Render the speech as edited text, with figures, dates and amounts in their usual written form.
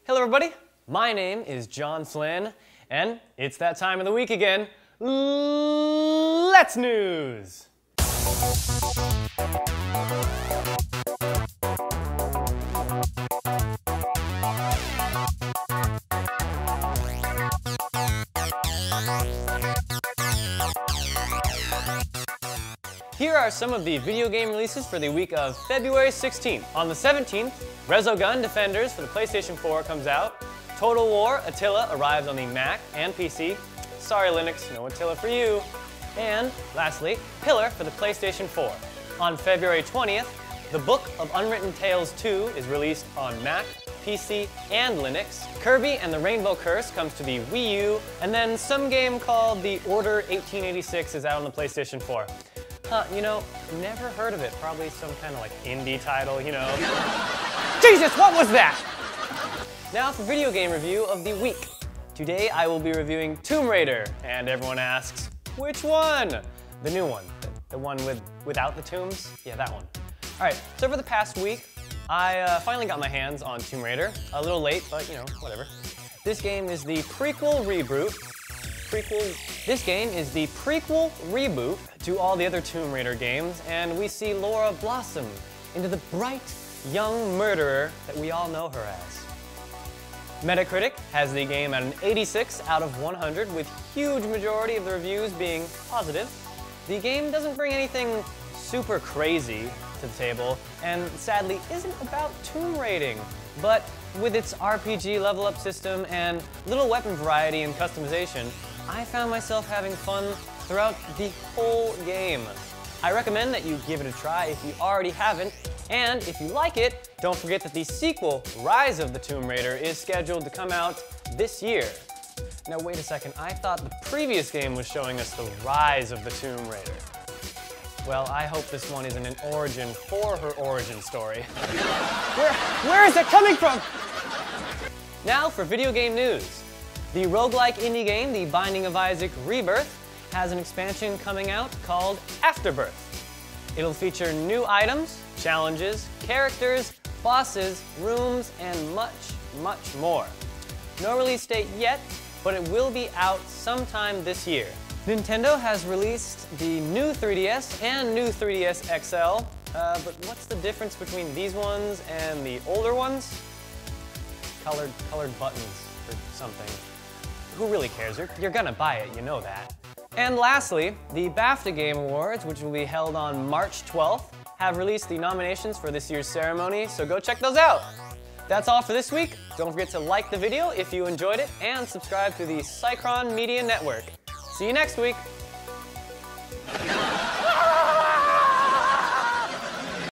Hello everybody, my name is John Flynn, and it's that time of the week again. Let's News! Here are some of the video game releases for the week of February 16th. On the 17th, Resogun Defenders for the PlayStation 4 comes out. Total War Attila arrives on the Mac and PC. Sorry Linux, no Attila for you. And lastly, Pillar for the PlayStation 4. On February 20th, The Book of Unwritten Tales 2 is released on Mac, PC, and Linux. Kirby and the Rainbow Curse comes to the Wii U, and then some game called The Order 1886 is out on the PlayStation 4. You know, never heard of it. Probably some kind of like indie title, you know. Jesus, what was that? Now for video game review of the week. Today I will be reviewing Tomb Raider, and everyone asks, which one? The new one, the one without the tombs? Yeah, that one. All right, so for the past week, I finally got my hands on Tomb Raider. A little late, but you know, whatever. This game is the prequel reboot. This game is the prequel reboot to all the other Tomb Raider games, and we see Laura blossom into the bright, young murderer that we all know her as. Metacritic has the game at an 86 out of 100, with huge majority of the reviews being positive. The game doesn't bring anything super crazy to the table, and sadly isn't about tomb raiding, but with its RPG level up system and little weapon variety and customization, I found myself having fun throughout the whole game. I recommend that you give it a try if you already haven't, and if you like it, don't forget that the sequel, Rise of the Tomb Raider, is scheduled to come out this year. Now wait a second, I thought the previous game was showing us the Rise of the Tomb Raider. Well, I hope this one isn't an origin for her origin story. Where is it coming from? Now for video game news. The roguelike indie game, The Binding of Isaac Rebirth, has an expansion coming out called Afterbirth. It'll feature new items, challenges, characters, bosses, rooms, and much, much more. No release date yet, but it will be out sometime this year. Nintendo has released the new 3DS and new 3DS XL, but what's the difference between these ones and the older ones? Colored buttons or something. Who really cares? You're gonna buy it, you know that. And lastly, the BAFTA Game Awards, which will be held on March 12th, have released the nominations for this year's ceremony, so go check those out. That's all for this week. Don't forget to like the video if you enjoyed it, and subscribe to the Cycron Media Network. See you next week.